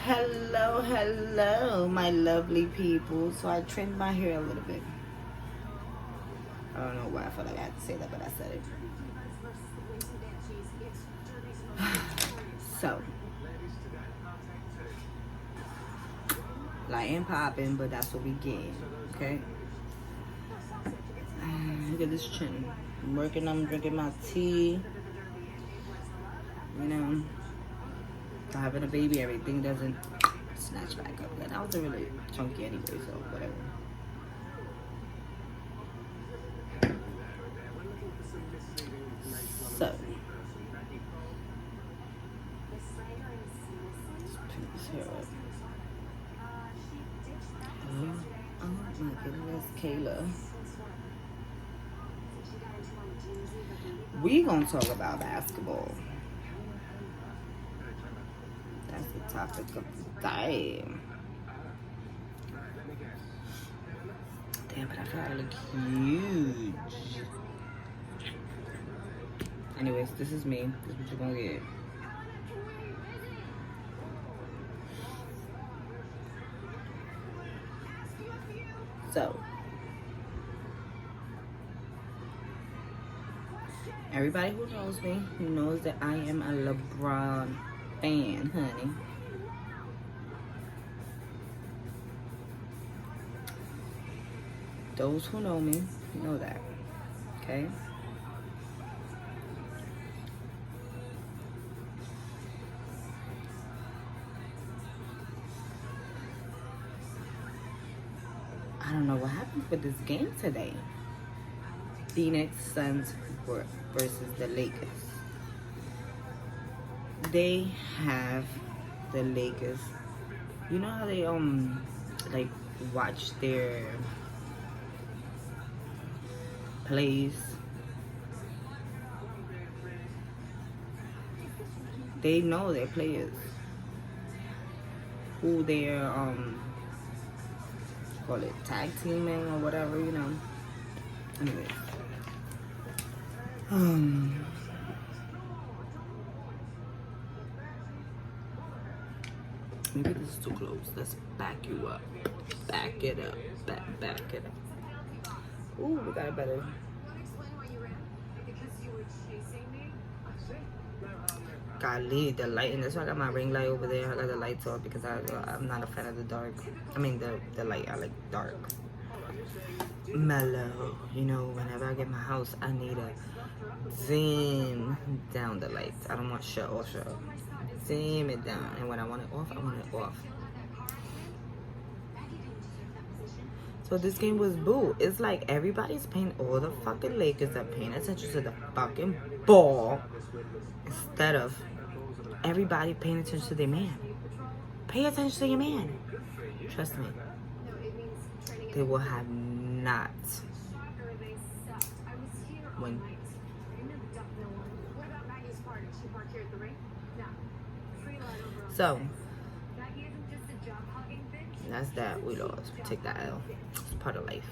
Hello, hello, my lovely people. So I trimmed my hair a little bit. I don't know why I felt like I had to say that, but I said it. So, light and popping, but that's what we get, okay? Look at this chin. I'm drinking my tea. You know, having a baby, everything doesn't snatch back up. That was really chunky anyway, so whatever. So, let's pick this hair up. Oh my goodness, Kayla. We gonna talk about basketball. That's the topic of the day. Damn, but I feel like I look huge. Anyways, this is me. This is what you're gonna get. So, everybody who knows me, who knows that I am a LeBron fan, honey. Those who know me know that, okay? I don't know what happened with this game today. Phoenix Suns versus the Lakers. They have the Lakers. You know how they like watch their plays? They know their players. Who they're call it tag teaming or whatever, you know. Anyway. Maybe this is too close. Let's back you up. Back it up. Back it up. Ooh, we got a better. Golly, the lighting. That's why I got my ring light over there. I got the lights off because I'm not a fan of the dark. I mean the light. I like dark. Mellow. You know, whenever I get my house, I need to dim down the lights. I don't want shut off. Dim it down. And when I want it off, I want it off. So this game was boo. It's like everybody's paying, all the fucking Lakers are paying attention to the fucking ball instead of everybody paying attention to their man. Pay attention to your man. Trust me. They will have not win. So that's that. We lost. Take that L. It's part of life.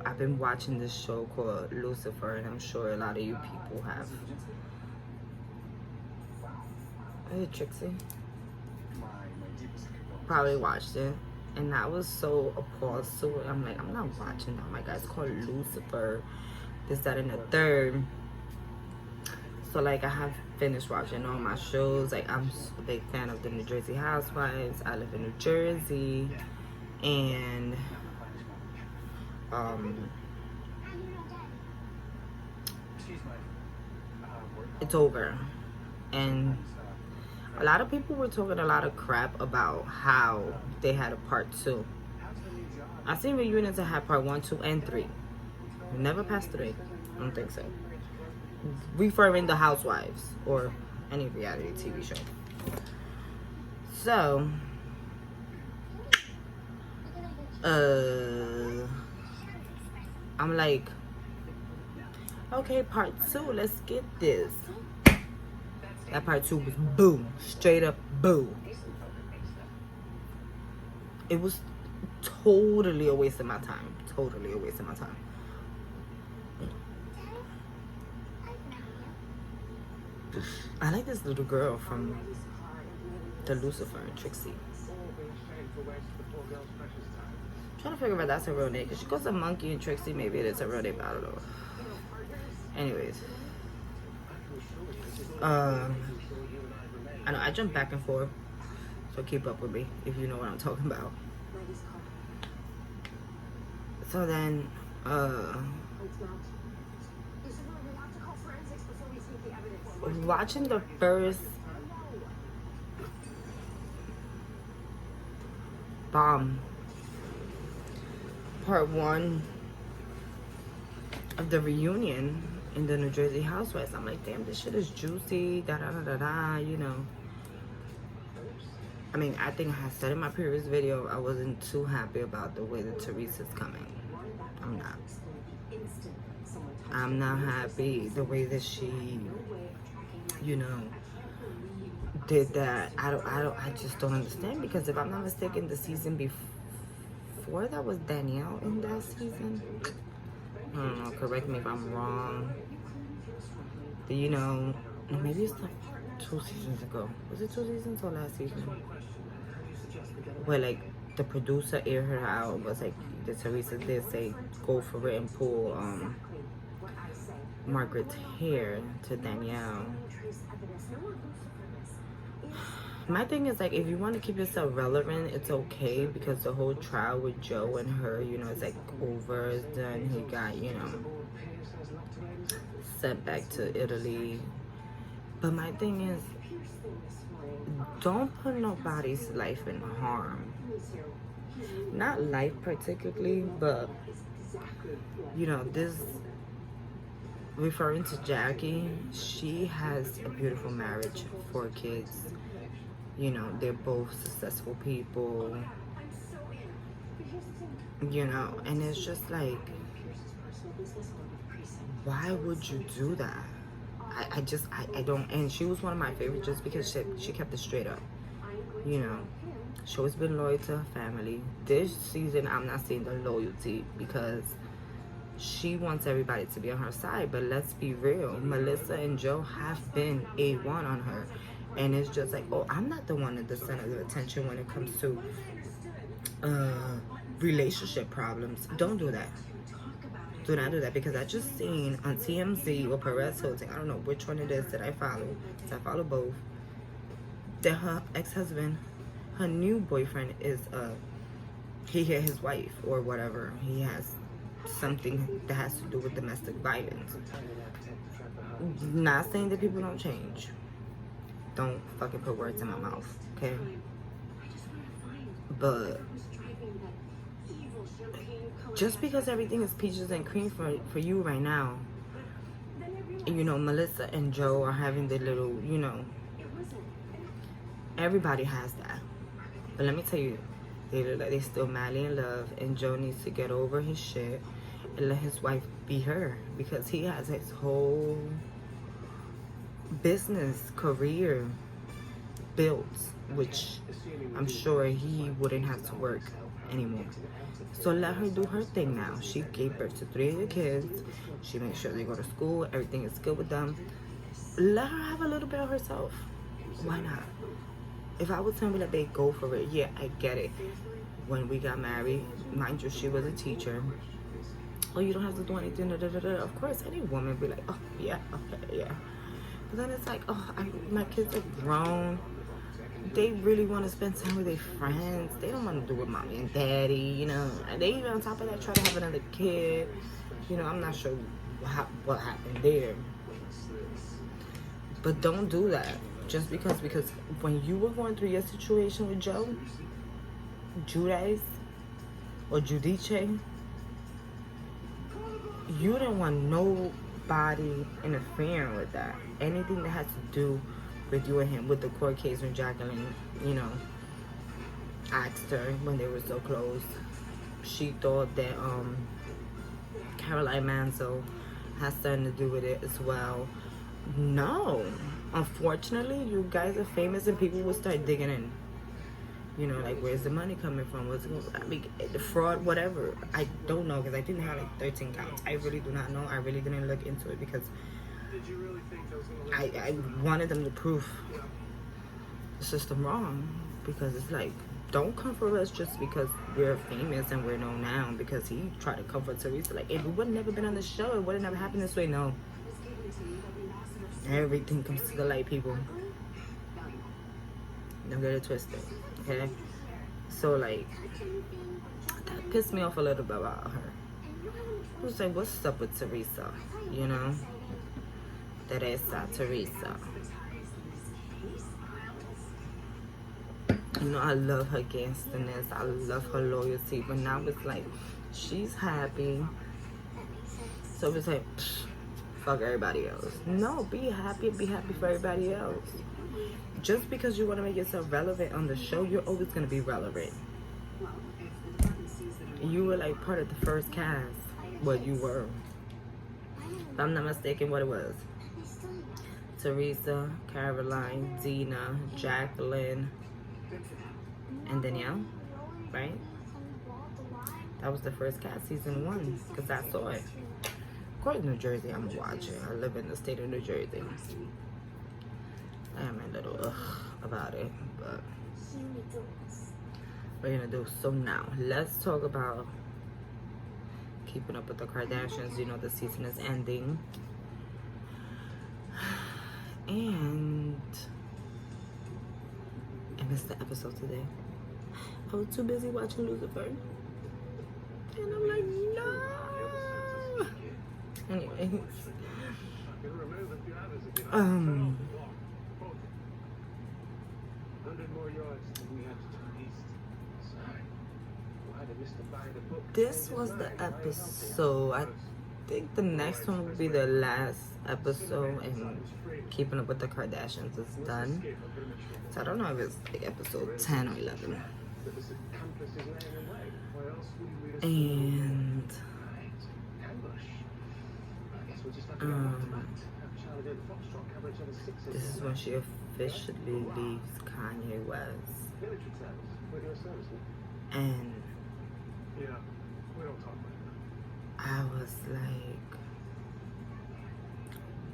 I've been watching this show called Lucifer, and I'm sure a lot of you people have. Hey, Trixie. Probably watched it. And I was so appalled. So I'm like, I'm not watching that. Oh my God, it's called Lucifer. This, that, and the third. So like, I have finished watching all my shows. Like, I'm a big fan of the New Jersey Housewives. I live in New Jersey, and it's over. And a lot of people were talking a lot of crap about how they had a part 2. I've seen reunions that had part 1, 2, and 3. Never past 3. I don't think so. Referring to Housewives or any reality TV show. So, I'm like, okay, part 2, let's get this. That part 2 was boo. Straight up boo. It was totally a waste of my time. Totally a waste of my time. I like this little girl from the Lucifer and Trixie. I'm trying to figure out if that's her real name. Cause she calls a monkey and Trixie. Maybe it is her real name. I don't know. Anyways. I know I jump back and forth. So keep up with me if you know what I'm talking about. So then, watching the first bomb part 1 of the reunion in the New Jersey Housewives, I'm like, damn, this shit is juicy, da da da da da, you know. I mean, I think I said in my previous video, I wasn't too happy about the way that Teresa's coming. I'm not happy the way that she, you know, did that. I just don't understand, because if I'm not mistaken, the season before that was Danielle in that season. I don't know, correct me if I'm wrong. But, you know, maybe it's like 2 seasons ago. Was it 2 seasons or last season? Where like the producer aired her out, was like, the Teresa did say go for it and pull Margaret's hair to Danielle. My thing is, like, if you want to keep yourself relevant, it's okay, because the whole trial with Joe and her, you know, it's like over, it's done. He got, you know, sent back to Italy. But my thing is, don't put nobody's life in harm. Not life particularly, but, you know, this, referring to Jackie, she has a beautiful marriage, 4 kids. You know, they're both successful people. You know, and it's just like, why would you do that? I don't, and she was one of my favorites just because she kept it straight up. You know, she always been loyal to her family. This season, I'm not seeing the loyalty, because she wants everybody to be on her side. But let's be real, Melissa and Joe have been A1 on her. And it's just like, oh, I'm not the one at the center of attention when it comes to relationship problems. Don't do that. Do not do that, because I just seen on TMZ or Perez Hilton, I don't know which one it is that I follow, because I follow both, that her ex-husband, her new boyfriend is, he hit his wife or whatever. He has something that has to do with domestic violence. Not saying that people don't change. Don't fucking put words in my mouth, okay? But just because everything is peaches and cream for you right now, you know, Melissa and Joe are having the little, you know, everybody has that. But let me tell you, they look like they still madly in love, and Joe needs to get over his shit and let his wife be her, because he has his whole business career built, which I'm sure he wouldn't have to work anymore. So let her do her thing now. She gave birth to 3 of the kids. She makes sure they go to school. Everything is good with them. Let her have a little bit of herself. Why not? If I was telling her that they go for it, yeah, I get it. When we got married, mind you, she was a teacher. Oh, you don't have to do anything. Da, da, da, da. Of course, any woman be like, oh, yeah, okay, yeah. But then it's like, oh, my kids are grown. They really want to spend time with their friends. They don't want to do with mommy and daddy, you know. And they even on top of that try to have another kid. You know, I'm not sure what happened there. But don't do that. Just because when you were going through your situation with Joe, Judice, or Judice, you didn't want nobody interfering with that. Anything that has to do with you and him, with the court case when Jacqueline, you know, asked her when they were so close. She thought that Caroline Manzo has something to do with it as well. No. Unfortunately, you guys are famous and people will start digging in. You know, like, where's the money coming from? What's going, I mean, the fraud, whatever. I don't know, because I didn't have like 13 counts. I really do not know. I really didn't look into it because I wanted them to prove the system wrong. Because it's like, don't come for us just because we're famous and we're known now. Because he tried to come for Teresa. Like, if we would have never been on the show, it would have never happened this way. No. Everything comes to the light, people. Don't get it twisted, okay? So, like, that pissed me off a little bit about her. I was like, what's up with Teresa? You know? Teresa. You know, I love her gangsterness. I love her loyalty. But now it's like, she's happy. So it's like, fuck everybody else. No, be happy for everybody else. Just because you want to make yourself relevant on the show, you're always going to be relevant. You were like part of the first cast. Well, you were. If I'm not mistaken, what it was. Teresa, Caroline, Dina, Jacqueline, and Danielle, right? That was the first cast, season 1, because I saw it. Of course, New Jersey, I'm watching. I live in the state of New Jersey. I am a little about it, but we're gonna do. So now, let's talk about Keeping Up with the Kardashians. You know, the season is ending. And I missed the episode today. I was too busy watching Lucifer. And I'm like, no! Anyways. This was the episode. I think the next one will be the last episode, and Keeping Up with the Kardashians is done. So I don't know if it's like episode 10 or 11. And this is when she officially leaves Kanye West. And I was like,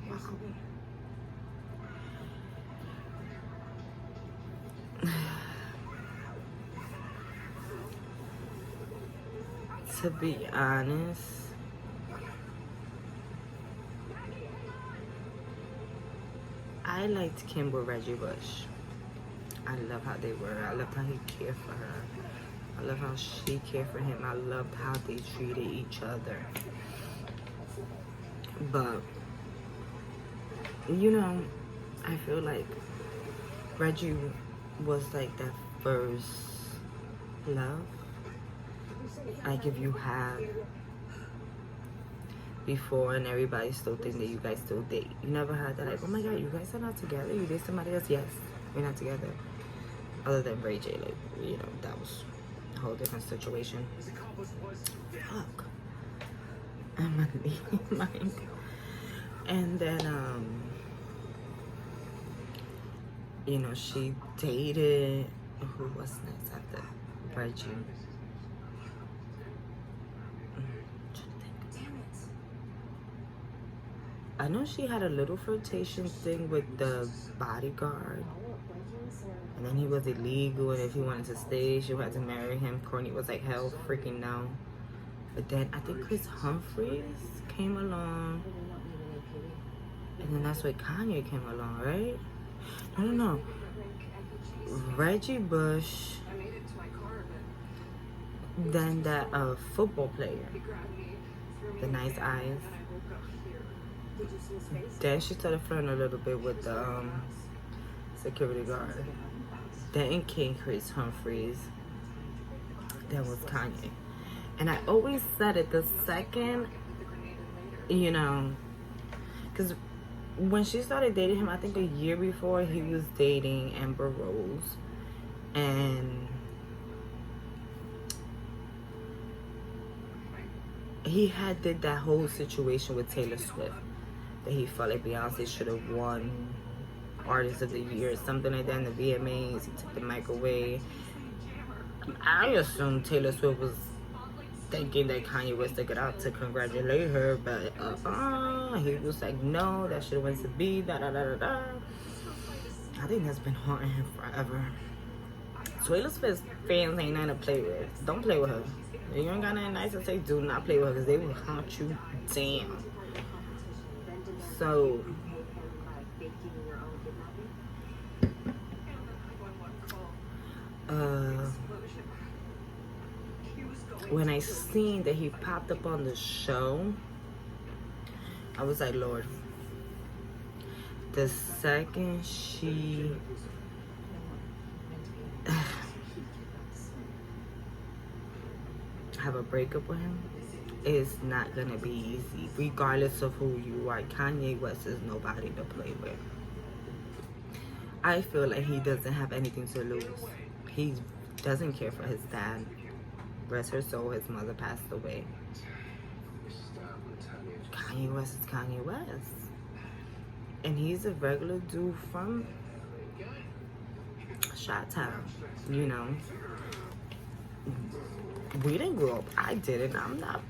wow. To be honest, I liked Kim with Reggie Bush. I love how they were. I loved how he cared for her. I love how she cared for him. I loved how they treated each other. But, you know, I feel like Reggie was like that first love. Like, if you have before and everybody still think that you guys still date. You never had that, like, oh my god, you guys are not together? You date somebody else? Yes, we're not together. Other than Ray J, like, you know, that was a whole different situation. Fuck. I'm gonna leave my mind. And then, you know, she dated, who was next after Reggie? I know she had a little flirtation thing with the bodyguard. And then he was illegal, and if he wanted to stay, she had to marry him. Courtney was like, hell freaking no. But then I think Chris Humphries came along. And then that's where Kanye came along, right? No. Reggie Bush. Then that football player. The nice eyes. Then she started flirting a little bit with the security guard. Then came Chris Humphries. Then was Kanye. And I always said it, the second, you know, because when she started dating him, I think a year before, he was dating Amber Rose. And he had did that whole situation with Taylor Swift. That he felt like Beyonce should have won Artist of the Year or something like that in the VMAs. He took the mic away. I assume Taylor Swift was thinking that Kanye West took it out to congratulate her, but he was like, no, that shit went to be da da da da da. I think that's been haunting him forever. Taylor Swift fans ain't nothing to play with. Don't play with her. If you ain't got nothing nice to say, do not play with her because they will haunt you down. So, when I seen that he popped up on the show, I was like, Lord, the second she have a breakup with him, it's not gonna be easy, regardless of who you are. Kanye West is nobody to play with. I feel like he doesn't have anything to lose. He doesn't care for his dad. Rest her soul, his mother passed away. Kanye West is Kanye West. And he's a regular dude from Chi-Town, you know. We didn't grow up. I didn't. I'm not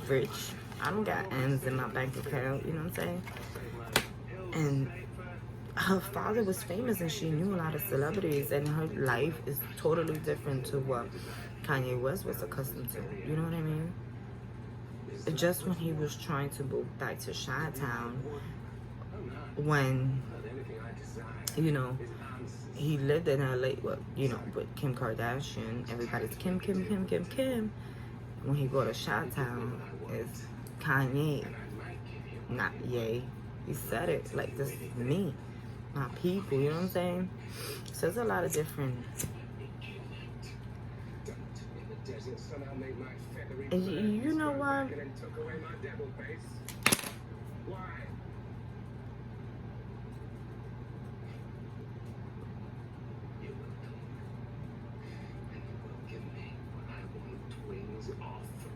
rich. I don't got ends in my bank account, you know what I'm saying? And her father was famous and she knew a lot of celebrities, and her life is totally different to what Kanye West was accustomed to. You know what I mean? Just when he was trying to move back to Chi-Town, when, you know, he lived in LA, you know, with Kim Kardashian. Everybody's Kim. When he go to Chi-Town, it's Kanye, not Ye. He said it like, this is me, my people, you know what I'm saying? So there's a lot of different. And you know what?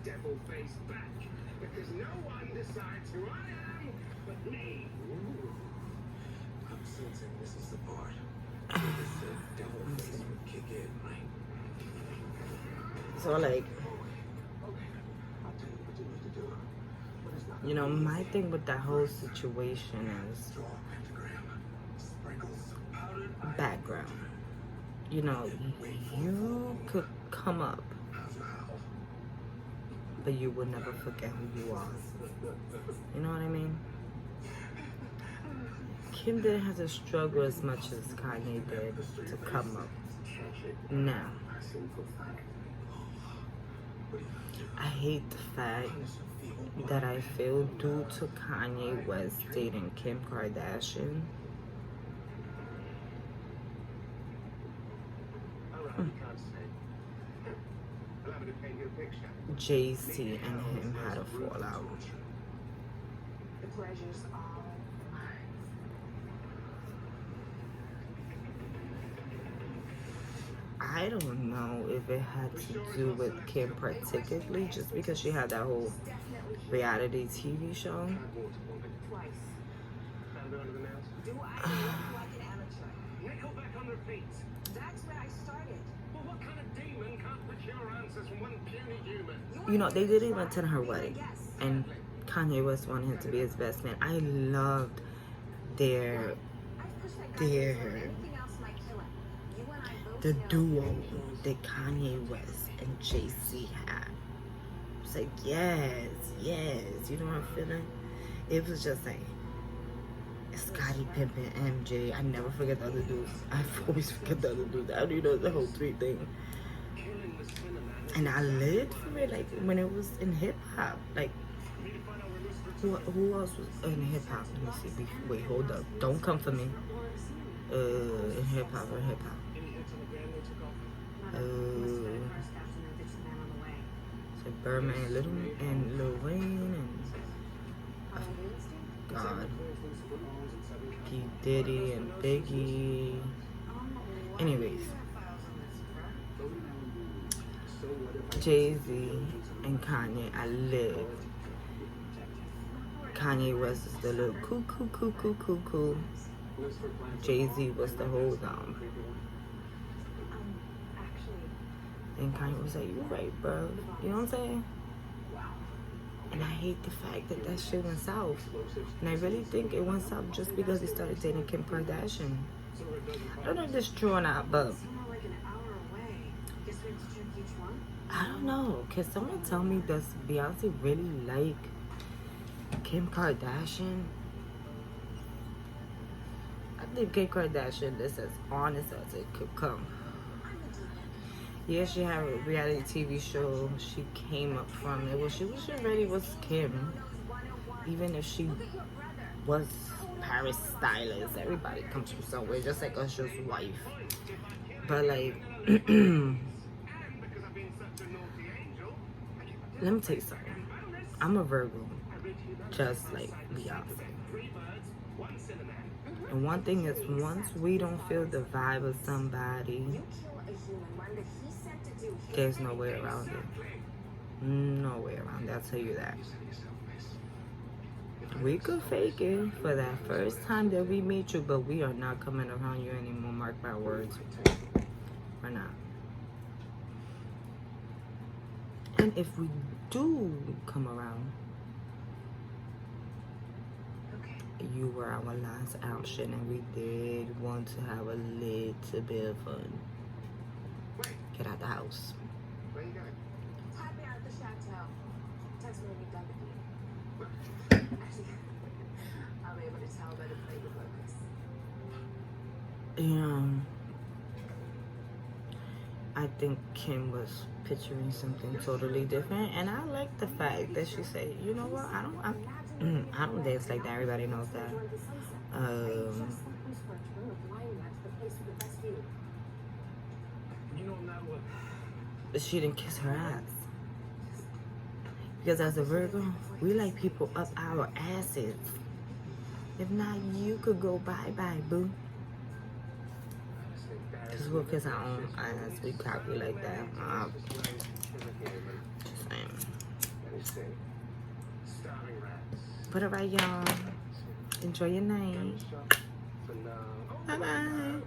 Devil face back, because no one decides who I am but me. I'm sensing this is the part where the devil face would kick in, right? So like, you know, my thing with that whole situation is background. You know, you could come up, but you will never forget who you are. You know what I mean? Kim didn't have to struggle as much as Kanye did to come up. Now, I hate the fact that I feel due to Kanye West dating Kim Kardashian, Jay-Z and him had a fallout. The pleasures all mine. I don't know if it had to do with Kim particularly, just because she had that whole reality TV show. Do I look like an amateur? Nickelback on repeat. That's where I started. Well, what kind of demon can't procure answers from one puny human? You know, they didn't even attend her wedding, and Kanye West wanted him to be his best man. I loved their the duo that Kanye West and Jay-Z had. It's like, yes, you know what I'm feeling? It was just like Scottie Pippen, MJ. I never forget the other dudes. I always forget the other dudes. I don't know the whole three thing. And I lived for it, like when it was in hip hop. Like, who else was in hip hop? Let me see. Wait, hold up. Don't come for me. In hip hop. So Birdman, Lil Wayne, and God, P. Diddy and Biggie. Anyways, Jay-Z and Kanye, I lived. Kanye West is the little cool. Jay-Z was the whole And Kanye was like, "You right, bro." You know what I'm saying? And I hate the fact that that shit went south. And I really think it went south just because he started dating Kim Kardashian. I don't know if that's true or not, but I don't know. Can someone tell me, does Beyonce really like Kim Kardashian? I think Kim Kardashian is as honest as it could come. Yeah, she had a reality TV show. She came up from it. Well, she was already was Kim. Even if she was Paris stylist, everybody comes from somewhere, just like Usher's wife. But like, let me tell you something. I'm a Virgo, just like Beyonce. And one thing is, once we don't feel the vibe of somebody, there's no way around it. No way around it, I'll tell you that. We could fake it for that first time that we meet you, but we are not coming around you anymore, mark my words. We're not. And if we do come around, you were our last option, and we did want to have a little bit of fun. Get out the house. Type me out at the chateau. Text me when you're done with me. Actually, I'll be able to tell by the play with focus. I think Kim was picturing something totally different, and I like the fact that she said, "You know what? I don't dance like that. Everybody knows that." But she didn't kiss her ass, because as a Virgo, we like people up our asses. If not, you could go bye-bye, boo. Because we'll kiss our own ass. We cocky like that. Same. But alright, y'all. Enjoy your night. Bye-bye.